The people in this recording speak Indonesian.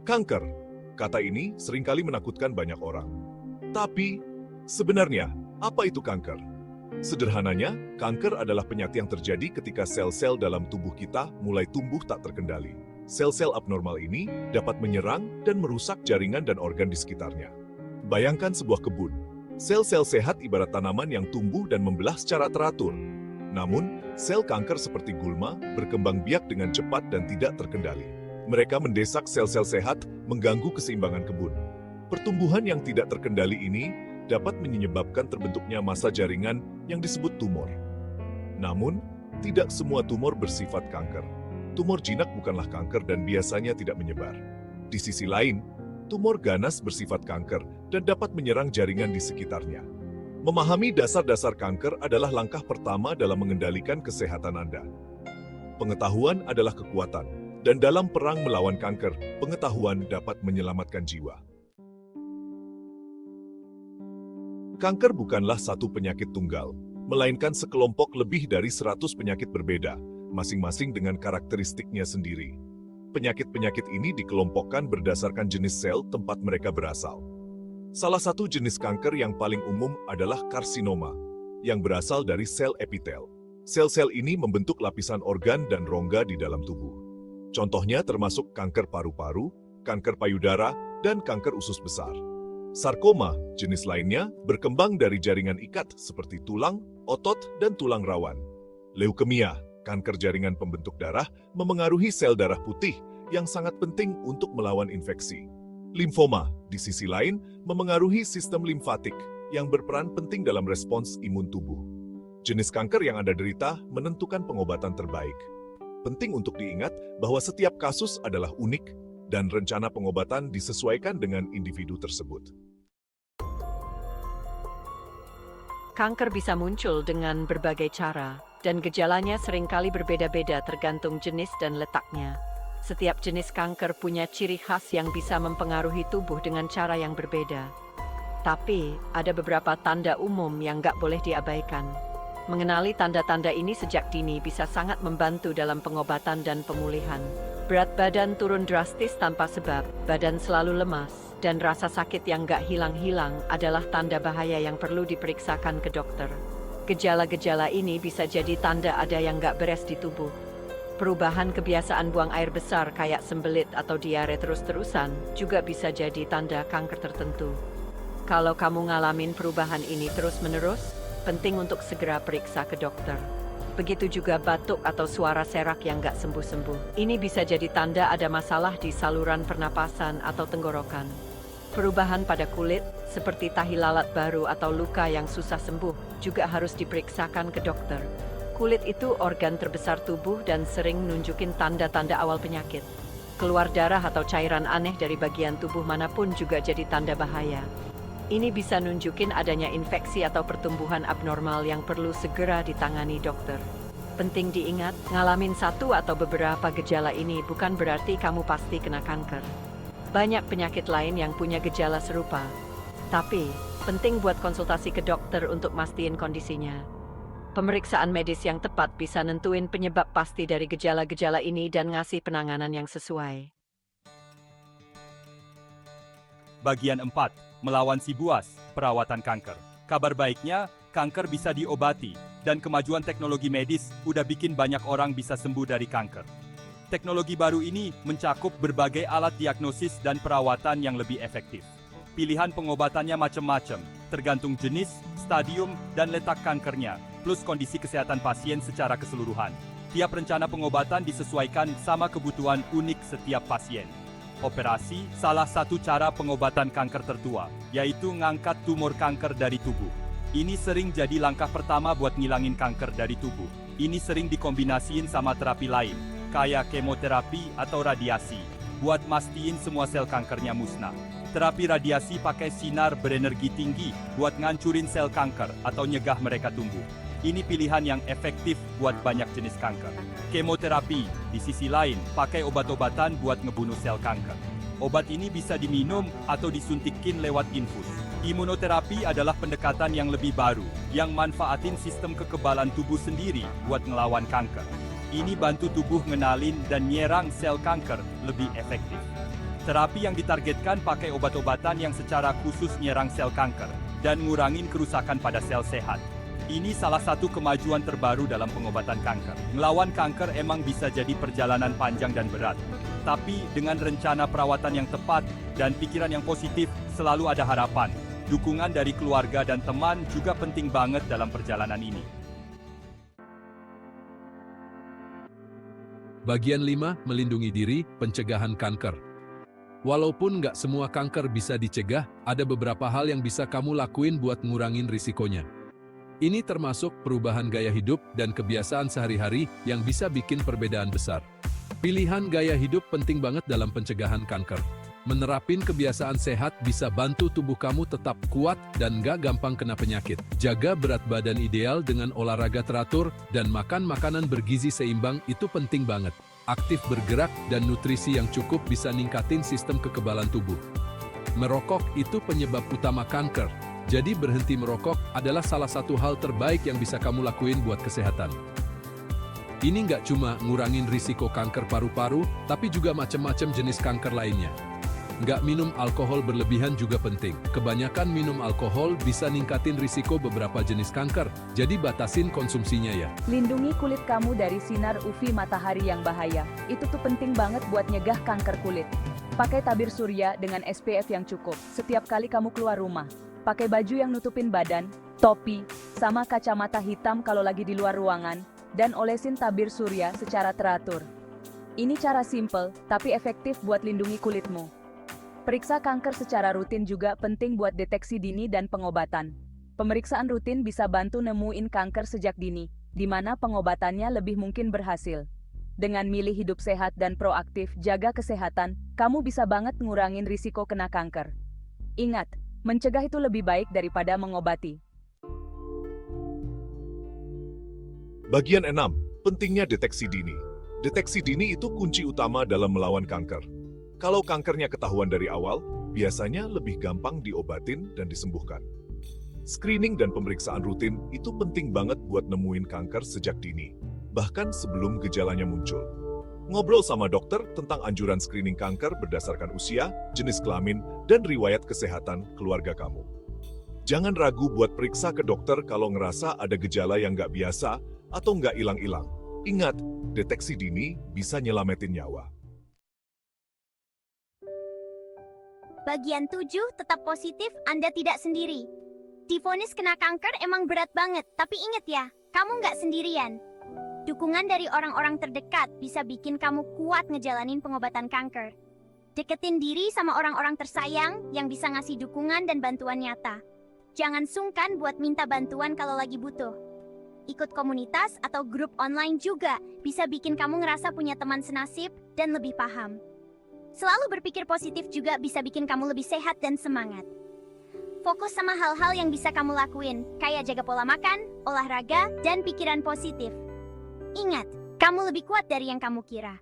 Kanker. Kata ini seringkali menakutkan banyak orang. Tapi, sebenarnya, apa itu kanker? Sederhananya, kanker adalah penyakit yang terjadi ketika sel-sel dalam tubuh kita mulai tumbuh tak terkendali. Sel-sel abnormal ini dapat menyerang dan merusak jaringan dan organ di sekitarnya. Bayangkan sebuah kebun. Sel-sel sehat ibarat tanaman yang tumbuh dan membelah secara teratur. Namun, sel kanker seperti gulma berkembang biak dengan cepat dan tidak terkendali. Mereka mendesak sel-sel sehat, mengganggu keseimbangan kebun. Pertumbuhan yang tidak terkendali ini dapat menyebabkan terbentuknya massa jaringan yang disebut tumor. Namun, tidak semua tumor bersifat kanker. Tumor jinak bukanlah kanker dan biasanya tidak menyebar. Di sisi lain, tumor ganas bersifat kanker dan dapat menyerang jaringan di sekitarnya. Memahami dasar-dasar kanker adalah langkah pertama dalam mengendalikan kesehatan Anda. Pengetahuan adalah kekuatan. Dan dalam perang melawan kanker, pengetahuan dapat menyelamatkan jiwa. Kanker bukanlah satu penyakit tunggal, melainkan sekelompok lebih dari 100 penyakit berbeda, masing-masing dengan karakteristiknya sendiri. Penyakit-penyakit ini dikelompokkan berdasarkan jenis sel tempat mereka berasal. Salah satu jenis kanker yang paling umum adalah karsinoma, yang berasal dari sel epitel. Sel-sel ini membentuk lapisan organ dan rongga di dalam tubuh. Contohnya termasuk kanker paru-paru, kanker payudara, dan kanker usus besar. Sarkoma, jenis lainnya, berkembang dari jaringan ikat seperti tulang, otot, dan tulang rawan. Leukemia, kanker jaringan pembentuk darah, memengaruhi sel darah putih yang sangat penting untuk melawan infeksi. Limfoma, di sisi lain, memengaruhi sistem limfatik yang berperan penting dalam respons imun tubuh. Jenis kanker yang Anda derita menentukan pengobatan terbaik. Penting untuk diingat bahwa setiap kasus adalah unik dan rencana pengobatan disesuaikan dengan individu tersebut. Kanker bisa muncul dengan berbagai cara, dan gejalanya seringkali berbeda-beda tergantung jenis dan letaknya. Setiap jenis kanker punya ciri khas yang bisa mempengaruhi tubuh dengan cara yang berbeda. Tapi, ada beberapa tanda umum yang nggak boleh diabaikan. Mengenali tanda-tanda ini sejak dini bisa sangat membantu dalam pengobatan dan pemulihan. Berat badan turun drastis tanpa sebab, badan selalu lemas, dan rasa sakit yang nggak hilang-hilang adalah tanda bahaya yang perlu diperiksakan ke dokter. Gejala-gejala ini bisa jadi tanda ada yang nggak beres di tubuh. Perubahan kebiasaan buang air besar kayak sembelit atau diare terus-terusan juga bisa jadi tanda kanker tertentu. Kalau kamu ngalamin perubahan ini terus-menerus, penting untuk segera periksa ke dokter. Begitu juga batuk atau suara serak yang nggak sembuh-sembuh. Ini bisa jadi tanda ada masalah di saluran pernapasan atau tenggorokan. Perubahan pada kulit, seperti tahi lalat baru atau luka yang susah sembuh, juga harus diperiksakan ke dokter. Kulit itu organ terbesar tubuh dan sering nunjukin tanda-tanda awal penyakit. Keluar darah atau cairan aneh dari bagian tubuh manapun juga jadi tanda bahaya. Ini bisa nunjukin adanya infeksi atau pertumbuhan abnormal yang perlu segera ditangani dokter. Penting diingat, ngalamin satu atau beberapa gejala ini bukan berarti kamu pasti kena kanker. Banyak penyakit lain yang punya gejala serupa. Tapi, penting buat konsultasi ke dokter untuk mastiin kondisinya. Pemeriksaan medis yang tepat bisa nentuin penyebab pasti dari gejala-gejala ini dan ngasih penanganan yang sesuai. Bagian 4. Melawan si buas, perawatan kanker. Kabar baiknya, kanker bisa diobati, dan kemajuan teknologi medis udah bikin banyak orang bisa sembuh dari kanker. Teknologi baru ini mencakup berbagai alat diagnosis dan perawatan yang lebih efektif. Pilihan pengobatannya macam-macam, tergantung jenis, stadium, dan letak kankernya, plus kondisi kesehatan pasien secara keseluruhan. Tiap rencana pengobatan disesuaikan sama kebutuhan unik setiap pasien. Operasi, salah satu cara pengobatan kanker tertua, yaitu ngangkat tumor kanker dari tubuh. Ini sering jadi langkah pertama buat ngilangin kanker dari tubuh. Ini sering dikombinasiin sama terapi lain, kayak kemoterapi atau radiasi, buat mastiin semua sel kankernya musnah. Terapi radiasi pakai sinar berenergi tinggi buat ngancurin sel kanker atau nyegah mereka tumbuh. Ini pilihan yang efektif buat banyak jenis kanker. Kemoterapi, di sisi lain, pakai obat-obatan buat ngebunuh sel kanker. Obat ini bisa diminum atau disuntikin lewat infus. Imunoterapi adalah pendekatan yang lebih baru, yang manfaatin sistem kekebalan tubuh sendiri buat ngelawan kanker. Ini bantu tubuh ngenalin dan nyerang sel kanker lebih efektif. Terapi yang ditargetkan pakai obat-obatan yang secara khusus nyerang sel kanker dan ngurangin kerusakan pada sel sehat. Ini salah satu kemajuan terbaru dalam pengobatan kanker. Melawan kanker emang bisa jadi perjalanan panjang dan berat. Tapi dengan rencana perawatan yang tepat dan pikiran yang positif, selalu ada harapan. Dukungan dari keluarga dan teman juga penting banget dalam perjalanan ini. Bagian 5, melindungi diri, pencegahan kanker. Walaupun nggak semua kanker bisa dicegah, ada beberapa hal yang bisa kamu lakuin buat ngurangin risikonya. Ini termasuk perubahan gaya hidup dan kebiasaan sehari-hari yang bisa bikin perbedaan besar. Pilihan gaya hidup penting banget dalam pencegahan kanker. Menerapin kebiasaan sehat bisa bantu tubuh kamu tetap kuat dan nggak gampang kena penyakit. Jaga berat badan ideal dengan olahraga teratur dan makan makanan bergizi seimbang itu penting banget. Aktif bergerak dan nutrisi yang cukup bisa ningkatin sistem kekebalan tubuh. Merokok itu penyebab utama kanker. Jadi berhenti merokok adalah salah satu hal terbaik yang bisa kamu lakuin buat kesehatan. Ini nggak cuma ngurangin risiko kanker paru-paru, tapi juga macam-macam jenis kanker lainnya. Nggak minum alkohol berlebihan juga penting. Kebanyakan minum alkohol bisa ningkatin risiko beberapa jenis kanker, jadi batasin konsumsinya ya. Lindungi kulit kamu dari sinar UV matahari yang bahaya. Itu tuh penting banget buat nyegah kanker kulit. Pakai tabir surya dengan SPF yang cukup setiap kali kamu keluar rumah. Pakai baju yang nutupin badan, topi, sama kacamata hitam kalau lagi di luar ruangan, dan olesin tabir surya secara teratur. Ini cara simple, tapi efektif buat lindungi kulitmu. Periksa kanker secara rutin juga penting buat deteksi dini dan pengobatan. Pemeriksaan rutin bisa bantu nemuin kanker sejak dini, di mana pengobatannya lebih mungkin berhasil. Dengan milih hidup sehat dan proaktif jaga kesehatan, kamu bisa banget ngurangin risiko kena kanker. Ingat, mencegah itu lebih baik daripada mengobati. Bagian 6, pentingnya deteksi dini. Deteksi dini itu kunci utama dalam melawan kanker. Kalau kankernya ketahuan dari awal, biasanya lebih gampang diobatin dan disembuhkan. Screening dan pemeriksaan rutin itu penting banget buat nemuin kanker sejak dini, bahkan sebelum gejalanya muncul. Ngobrol sama dokter tentang anjuran screening kanker berdasarkan usia, jenis kelamin, dan riwayat kesehatan keluarga kamu. Jangan ragu buat periksa ke dokter kalau ngerasa ada gejala yang nggak biasa atau nggak hilang-hilang. Ingat, deteksi dini bisa nyelamatin nyawa. Bagian 7, tetap positif, Anda tidak sendiri. Divonis kena kanker emang berat banget, tapi ingat ya, kamu nggak sendirian. Dukungan dari orang-orang terdekat bisa bikin kamu kuat ngejalanin pengobatan kanker. Deketin diri sama orang-orang tersayang yang bisa ngasih dukungan dan bantuan nyata. Jangan sungkan buat minta bantuan kalau lagi butuh. Ikut komunitas atau grup online juga bisa bikin kamu ngerasa punya teman senasib dan lebih paham. Selalu berpikir positif juga bisa bikin kamu lebih sehat dan semangat. Fokus sama hal-hal yang bisa kamu lakuin, kayak jaga pola makan, olahraga, dan pikiran positif. Ingat, kamu lebih kuat dari yang kamu kira.